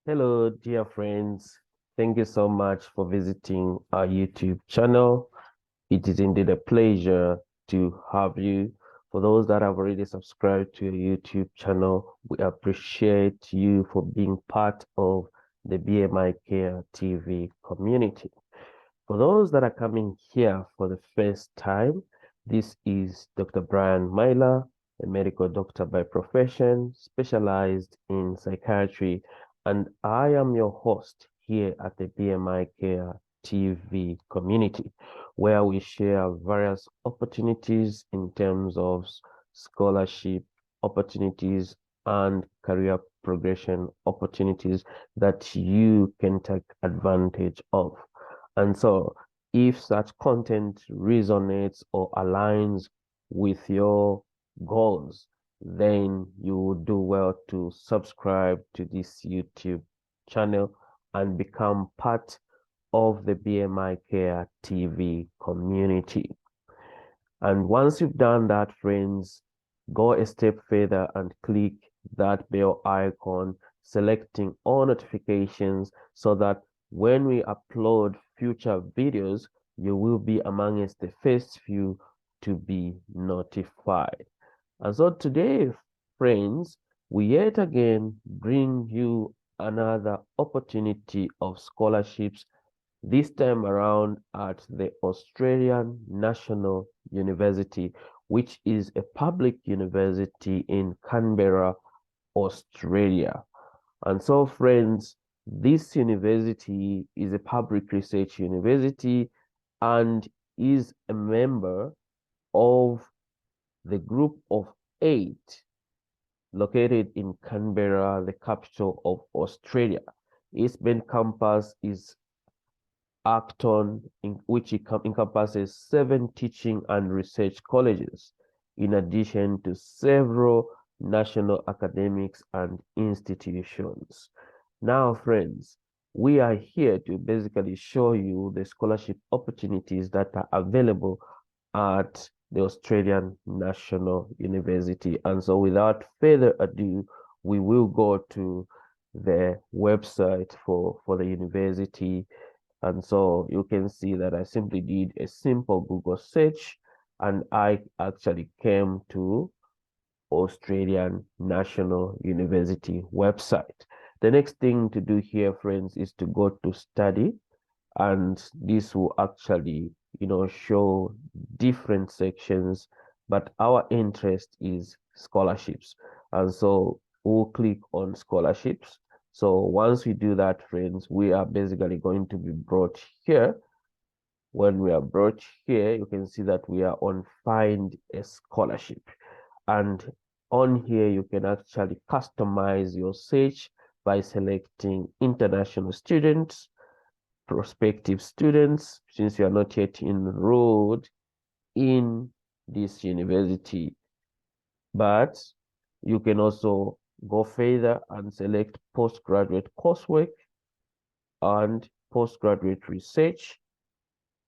Hello, dear friends. Thank you so much for visiting our YouTube channel. It is indeed a pleasure to have you. For those that have already subscribed to your YouTube channel, we appreciate you for being part of the BMI Care TV community. For those that are coming here for the first time, this is Dr. Brian Myler, a medical doctor by profession, specialized in psychiatry, and I am your host here at the BMI Care TV community, where we share various opportunities in terms of scholarship opportunities and career progression opportunities that you can take advantage of. And so, if such content resonates or aligns with your goals, then you would do well to subscribe to this YouTube channel and become part of the BMI Care TV community. And once you've done that, friends, go a step further and click that bell icon, selecting all notifications so that when we upload future videos, you will be amongst the first few to be notified. And so today, friends, we yet again bring you another opportunity of scholarships, this time around at the Australian National University, which is a public university in Canberra, Australia. And so, friends, this university is a public research university and is a member of the group of 8 located in Canberra, the capital of Australia. Its main campus is Acton, which encompasses 7 teaching and research colleges, in addition to several national academics and institutions. Now, friends, we are here to basically show you the scholarship opportunities that are available at the Australian National University. And so without further ado, we will go to the website for the university. And so you can see that I simply did a simple Google search and I actually came to Australian National University website. The next thing to do here, friends, is to go to study, and this will actually, show different sections, but our interest is scholarships. And so we'll click on scholarships. So once we do that, friends, we are basically going to be brought here. When we are brought here, you can see that we are on Find a Scholarship. And on here, you can actually customize your search by selecting international students, prospective students, since you are not yet enrolled in this university. But you can also go further and select postgraduate coursework and postgraduate research,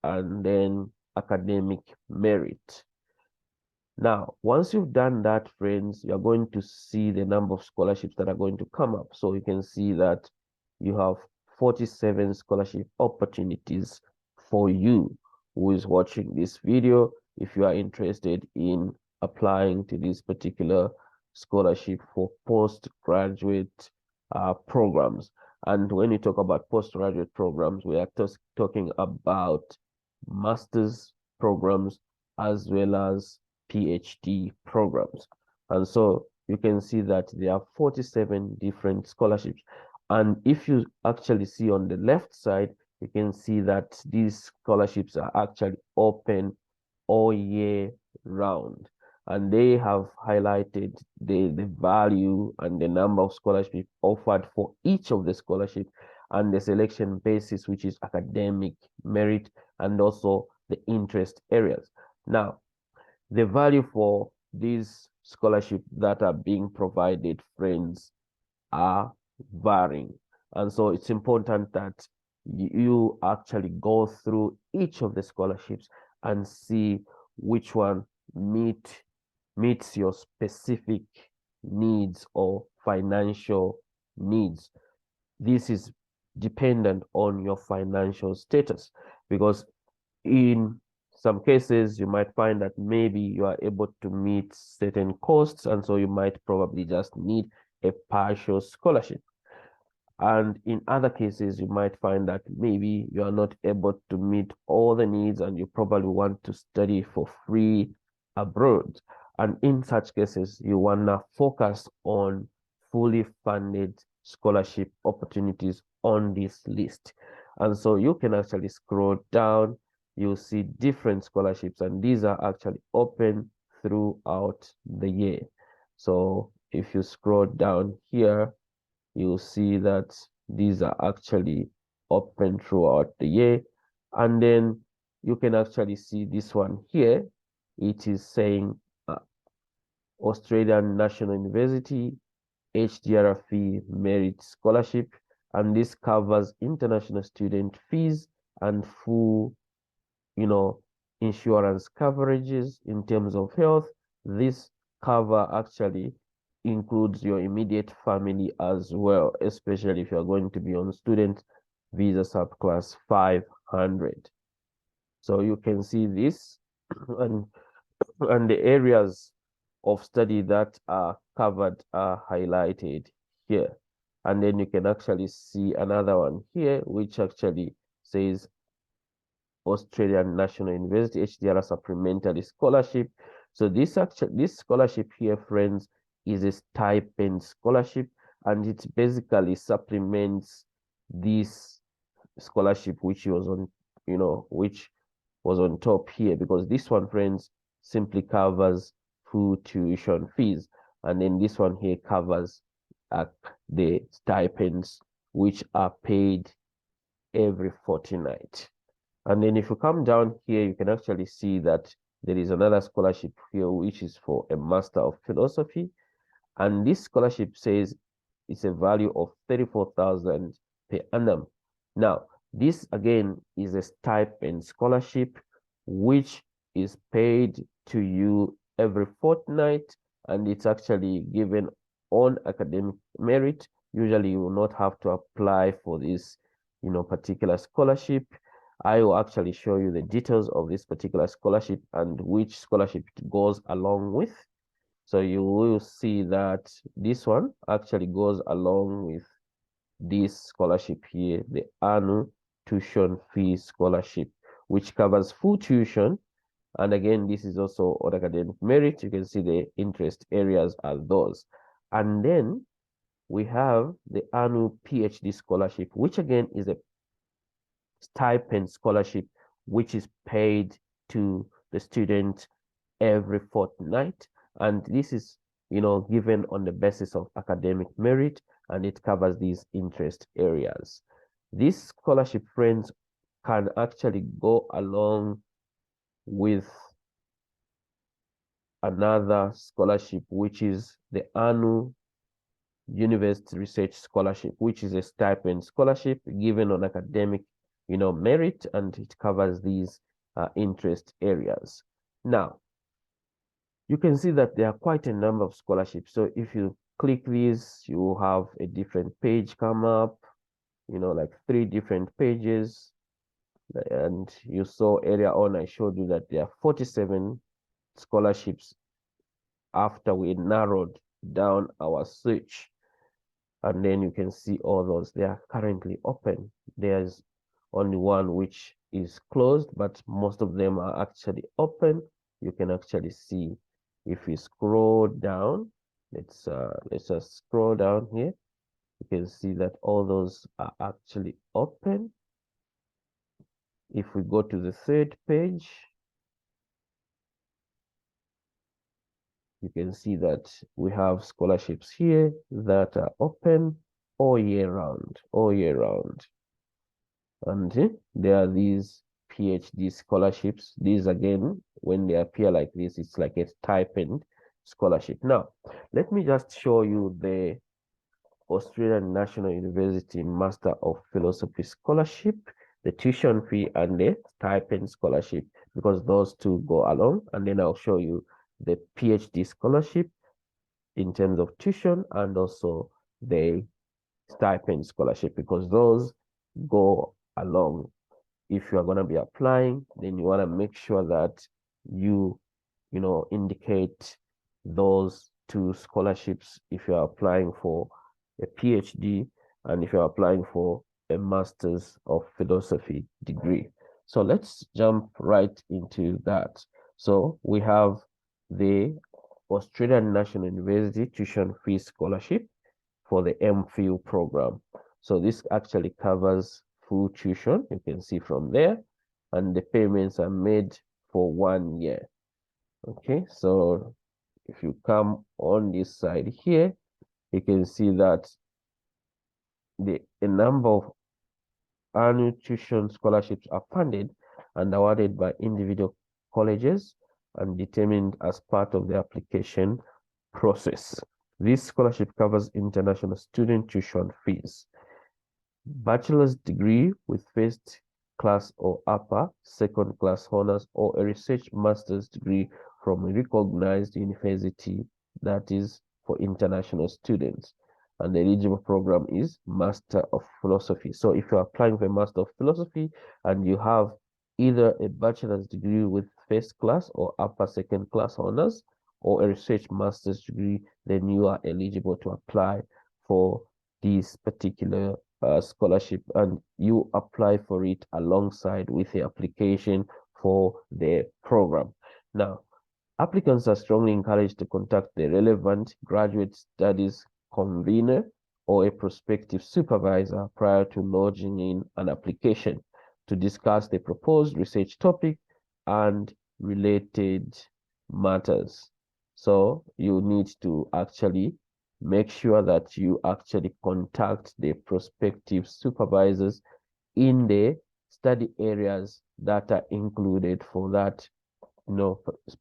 and then academic merit. Now, once you've done that, friends, you're going to see the number of scholarships that are going to come up. So you can see that you have 47 scholarship opportunities for you who is watching this video if you are interested in applying to this particular scholarship for postgraduate programs. And when you talk about postgraduate programs, we are talking about master's programs as well as Ph.D. programs. And so you can see that there are 47 different scholarships. And if you actually see on the left side, you can see that these scholarships are actually open all year round. And they have highlighted the value and the number of scholarships offered for each of the scholarships and the selection basis, which is academic merit and also the interest areas. Now, the value for these scholarships that are being provided, friends, are varying. And so it's important that you actually go through each of the scholarships and see which one meets your specific needs or financial needs. this is dependent on your financial status, because in some cases you might find that maybe you are able to meet certain costs, and so you might probably just need a partial scholarship. And in other cases, you might find that maybe you are not able to meet all the needs and you probably want to study for free abroad. And in such cases, you want to focus on fully funded scholarship opportunities on this list. And so you can actually scroll down, you'll see different scholarships, and these are actually open throughout the year. So if you scroll down here, you'll see that these are actually open throughout the year. And then you can actually see this one here. It is saying Australian National University HDRFE Merit Scholarship, and this covers international student fees and full, insurance coverages in terms of health. This cover actually includes your immediate family as well, especially if you're going to be on student visa subclass 500. So you can see this and, and the areas of study that are covered are highlighted here. And then you can actually see another one here, which actually says Australian National University HDR Supplementary Scholarship. So this scholarship here, friends, is a stipend scholarship, and it basically supplements this scholarship which was on, which was on top here, because this one, friends, simply covers full tuition fees, and then this one here covers the stipends which are paid every fortnight. And then if you come down here, you can actually see that there is another scholarship here, which is for a Master of Philosophy. And this scholarship says it's a value of 34,000 per annum. Now, this again is a stipend scholarship, which is paid to you every fortnight, and it's actually given on academic merit. Usually you will not have to apply for this, particular scholarship. I will actually show you the details of this particular scholarship and which scholarship it goes along with. So you will see that this one actually goes along with this scholarship here, the annual tuition fee scholarship, which covers full tuition. And again, this is also on academic merit. You can see the interest areas are those. And then we have the annual PhD scholarship, which again is a stipend scholarship, which is paid to the student every fortnight. And this is, given on the basis of academic merit, and it covers these interest areas. This scholarship, friends, can actually go along with another scholarship, which is the annual University Research Scholarship, which is a stipend scholarship given on academic, merit, and it covers these interest areas. Now, you can see that there are quite a number of scholarships. So if you click these, you will have a different page come up, like 3 different pages. And you saw earlier on, I showed you that there are 47 scholarships after we narrowed down our search. And then you can see all those, they are currently open. There's only one which is closed, but most of them are actually open. You can actually see if we scroll down, let's just scroll down here. You can see that all those are actually open. If we go to the 3rd page, you can see that we have scholarships here that are open all year round, And there are these PhD scholarships. These again, when they appear like this, it's like a stipend scholarship. Now, let me just show you the Australian National University Master of Philosophy Scholarship, the tuition fee and the stipend scholarship, because those two go along. And then I'll show you the PhD scholarship in terms of tuition and also the stipend scholarship, because those go along. If you are going to be applying, then you want to make sure that you indicate those two scholarships if you are applying for a PhD and if you're applying for a Master's of Philosophy degree. So let's jump right into that. So we have the Australian National University Tuition Fee Scholarship for the MPhil program. So this actually covers full tuition, you can see from there, and the payments are made for 1 year. Okay, so if you come on this side here, you can see that a number of annual tuition scholarships are funded and awarded by individual colleges and determined as part of the application process. This scholarship covers international student tuition fees. Bachelor's degree with first class or upper, second class honors, or a research master's degree from a recognized university, that is for international students. And the eligible program is Master of Philosophy. So if you're applying for a Master of Philosophy and you have either a bachelor's degree with first class or upper second class honors, or a research master's degree, then you are eligible to apply for this particular scholarship, and you apply for it alongside with the application for the program. Now, applicants are strongly encouraged to contact the relevant graduate studies convener or a prospective supervisor prior to lodging in an application to discuss the proposed research topic and related matters. So you need to actually make sure that you actually contact the prospective supervisors in the study areas that are included for that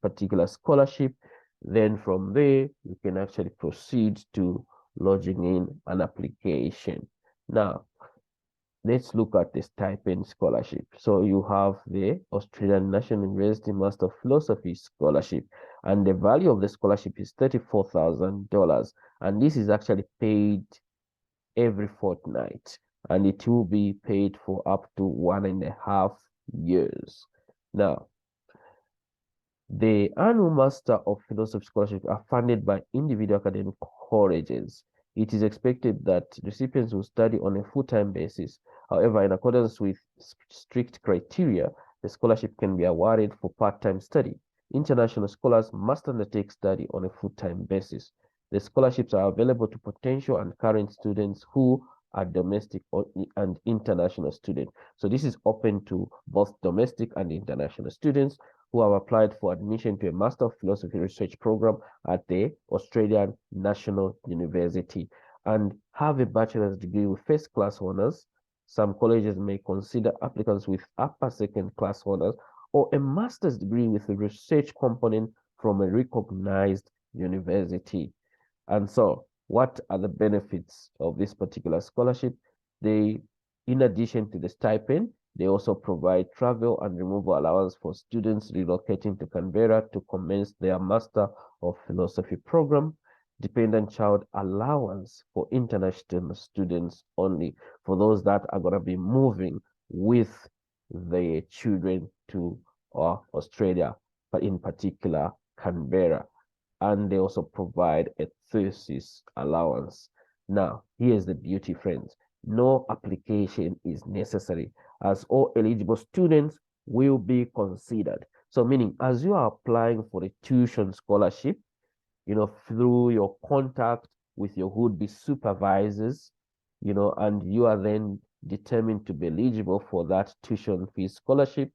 particular scholarship. Then from there, you can actually proceed to lodging in an application. Now, let's look at the stipend scholarship. So you have the Australian National University Master of Philosophy Scholarship, and the value of the scholarship is $34,000. And this is actually paid every fortnight, and it will be paid for up to 1.5 years. Now, the annual Master of Philosophy scholarships are funded by individual academic colleges. It is expected that recipients will study on a full-time basis. However, in accordance with strict criteria, the scholarship can be awarded for part-time study. International scholars must undertake study on a full-time basis. The scholarships are available to potential and current students who are domestic and international students. So this is open to both domestic and international students who have applied for admission to a Master of Philosophy Research program at the Australian National University and have a bachelor's degree with first class honors. Some colleges may consider applicants with upper second class honors or a master's degree with a research component from a recognized university. And so, what are the benefits of this particular scholarship? In addition to the stipend, they also provide travel and removal allowance for students relocating to Canberra to commence their Master of Philosophy program, dependent child allowance for international students only, for those that are going to be moving with their children to Australia, but in particular Canberra. And they also provide a thesis allowance. Now, here's the beauty, friends. No application is necessary, as all eligible students will be considered. So meaning, as you are applying for a tuition scholarship, through your contact with your would-be supervisors, and you are then determined to be eligible for that tuition fee scholarship,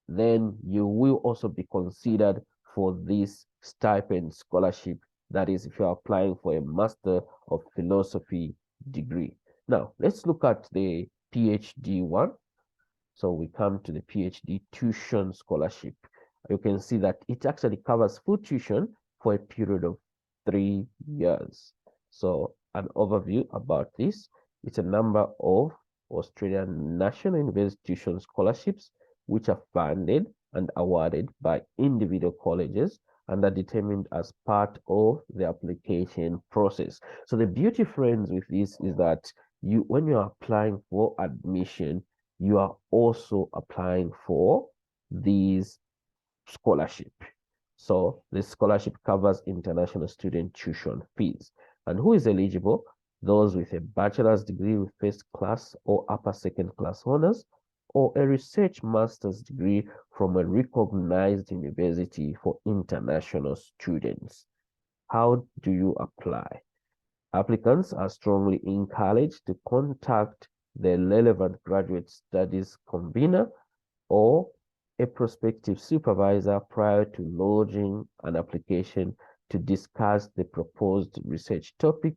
then you will also be considered for this stipend scholarship. That is, if you're applying for a Master of Philosophy degree. Now, let's look at the PhD one. So we come to the PhD tuition scholarship. You can see that it actually covers full tuition for a period of 3 years. So an overview about this. It's a number of Australian National University tuition scholarships which are funded and awarded by individual colleges and are determined as part of the application process. So the beauty, friends, with this is that when you are applying for admission, you are also applying for these scholarship. So the scholarship covers international student tuition fees. And who is eligible? Those with a bachelor's degree with first class or upper second class honors, or a research master's degree from a recognized university for international students. How do you apply? Applicants are strongly encouraged to contact the relevant graduate studies convener or a prospective supervisor prior to lodging an application to discuss the proposed research topic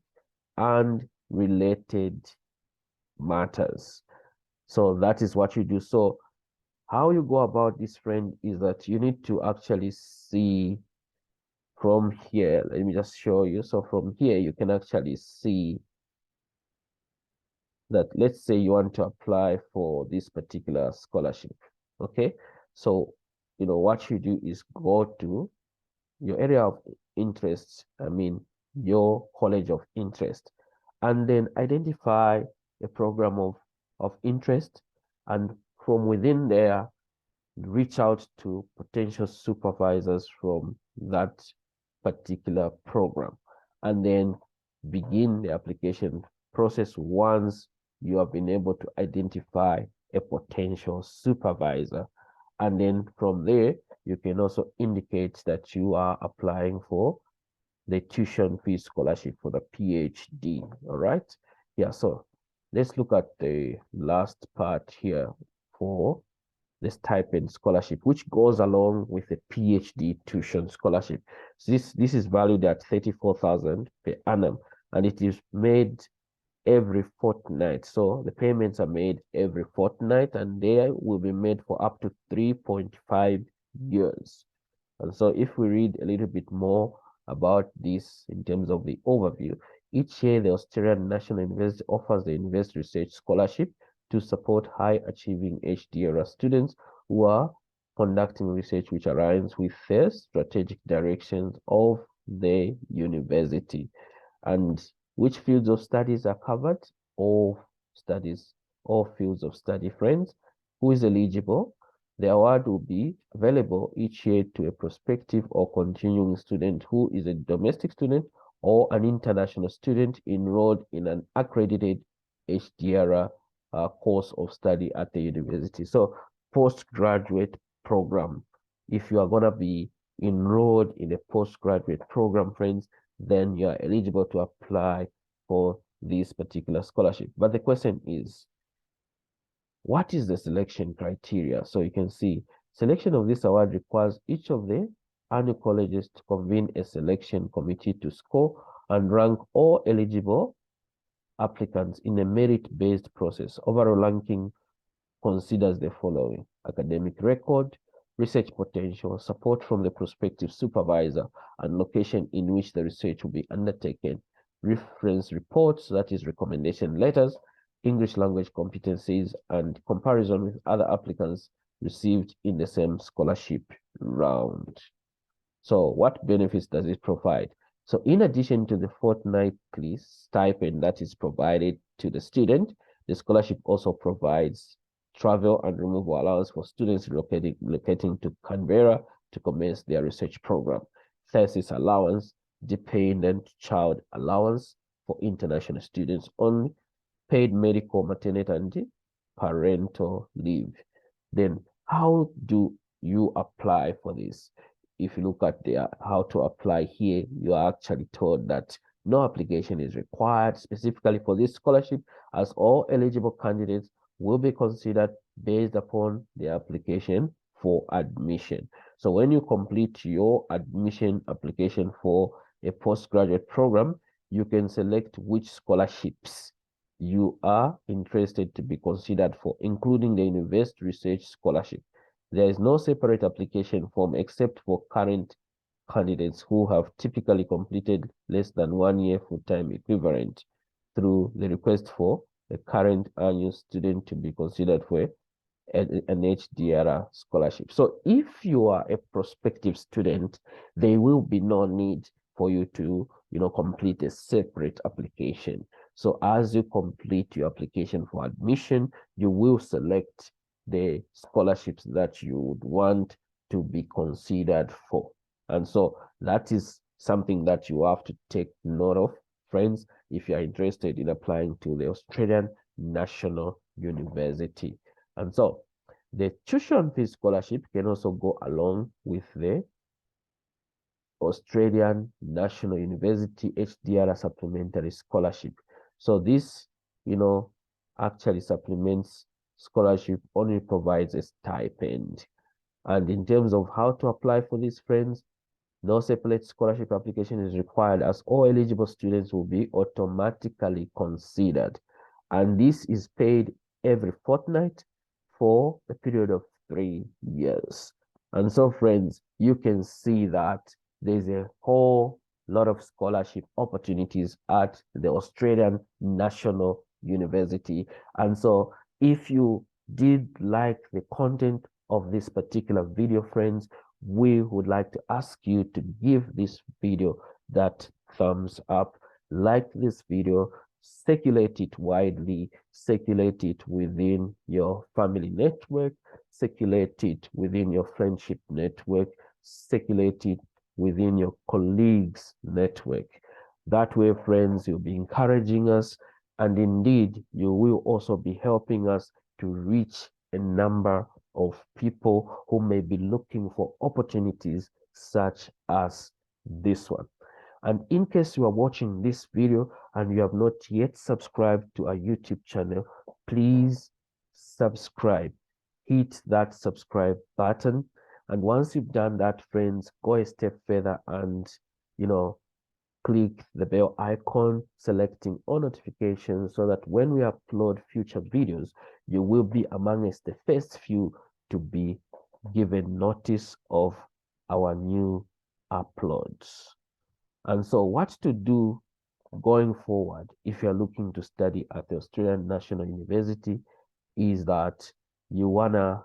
and related matters. So that is what you do. So how you go about this, friend, is that you need to actually see from here. Let me just show you. So from here, you can actually see that, let's say you want to apply for this particular scholarship. Okay. So, what you do is go to your area of interest, your college of interest, and then identify a program of interest. And from within there, reach out to potential supervisors from that particular program, and then begin the application process once you have been able to identify a potential supervisor. And then from there, you can also indicate that you are applying for the tuition fee scholarship for the PhD. All right. Yeah. So let's look at the last part here for the stipend scholarship, which goes along with the PhD tuition scholarship. So this is valued at 34,000 per annum, and it is made every fortnight. So the payments are made every fortnight, and they will be made for up to 3.5 years. And so if we read a little bit more about this in terms of the overview, each year the Australian National University offers the University Research Scholarship to support high-achieving HDRA students who are conducting research which aligns with the strategic directions of the university. And which fields of studies are covered? All studies, all fields of study, friends. Who is eligible? The award will be available each year to a prospective or continuing student who is a domestic student or an international student enrolled in an accredited HDRA course of study at the university. So postgraduate program. If you are going to be enrolled in a postgraduate program, friends, then you are eligible to apply for this particular scholarship. But the question is, what is the selection criteria? So you can see selection of this award requires each of the annual colleges to convene a selection committee to score and rank all eligible applicants in a merit-based process. Overall ranking considers the following: academic record, research potential, support from the prospective supervisor, and location in which the research will be undertaken, reference reports, that is recommendation letters, English language competencies, and comparison with other applicants received in the same scholarship round. So what benefits does it provide? So in addition to the fortnightly stipend that is provided to the student, the scholarship also provides travel and removal allowance for students relocating to Canberra to commence their research program, thesis allowance, dependent child allowance for international students only, paid medical, maternity, and parental leave. Then how do you apply for this? If you look at the how to apply here, you are actually told that no application is required specifically for this scholarship, as all eligible candidates will be considered based upon the application for admission. So when you complete your admission application for a postgraduate program, you can select which scholarships you are interested to be considered for, including the University Research Scholarship. There is no separate application form except for current candidates who have typically completed less than 1 year full-time equivalent through the request for a current annual student to be considered for an HDR scholarship. So if you are a prospective student, there will be no need for you to, complete a separate application. So as you complete your application for admission, you will select the scholarships that you would want to be considered for. And so that is something that you have to take note of, friends, if you are interested in applying to the Australian National University. And so the tuition fee scholarship can also go along with the Australian National University HDR supplementary scholarship. So this, actually supplements scholarship, only provides a stipend. And in terms of how to apply for these, friends, no separate scholarship application is required, as all eligible students will be automatically considered. And this is paid every fortnight for a period of 3 years. And so, friends, you can see that there's a whole lot of scholarship opportunities at the Australian National University. And so, if you did like the content of this particular video, friends, we would like to ask you to give this video that thumbs up, like this video, circulate it widely, circulate it within your family network, circulate it within your friendship network, circulate it within your colleagues network. That way, friends, you'll be encouraging us, and indeed, you will also be helping us to reach a number of people who may be looking for opportunities such as this one. And in case you are watching this video and you have not yet subscribed to our YouTube channel, please subscribe. Hit that subscribe button. And once you've done that, friends, go a step further and, click the bell icon, selecting all notifications, so that when we upload future videos, you will be amongst the first few to be given notice of our new uploads. And so what to do going forward if you're looking to study at the Australian National University is that you wanna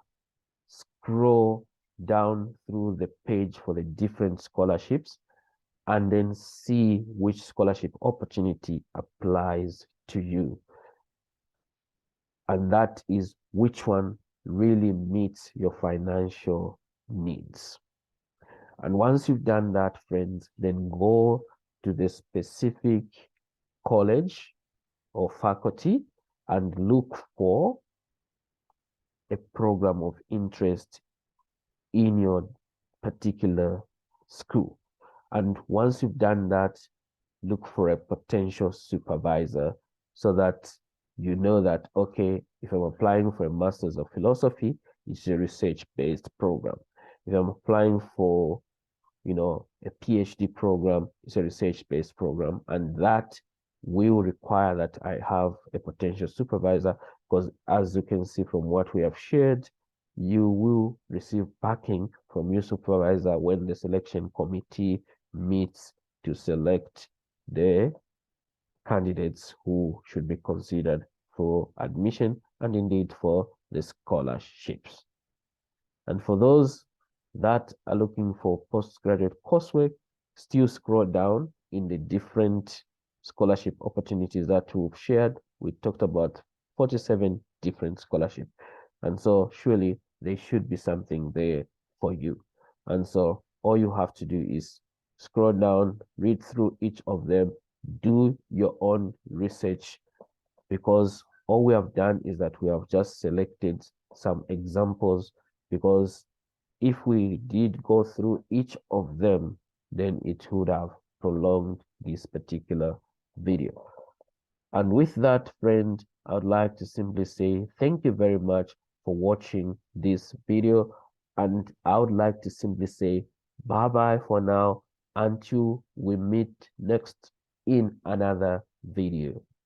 scroll down through the page for the different scholarships and then see which scholarship opportunity applies to you. And that is which one really meets your financial needs. And once you've done that, friends, then go to the specific college or faculty and look for a program of interest in your particular school. And once you've done that, look for a potential supervisor so that you know that, okay, if I'm applying for a Master's of Philosophy, it's a research-based program. If I'm applying for, a PhD program, it's a research-based program. And that will require that I have a potential supervisor, because as you can see from what we have shared, you will receive backing from your supervisor when the selection committee meets to select the candidates who should be considered for admission and indeed for the scholarships. And for those that are looking for postgraduate coursework, still scroll down in the different scholarship opportunities that we've shared. We talked about 47 different scholarships. And so surely there should be something there for you. And so all you have to do is scroll down, read through each of them, do your own research, because all we have done is that we have just selected some examples, because if we did go through each of them, then it would have prolonged this particular video. And with that, friend, I would like to simply say thank you very much for watching this video. And I would like to simply say bye-bye for now until we meet next in another video.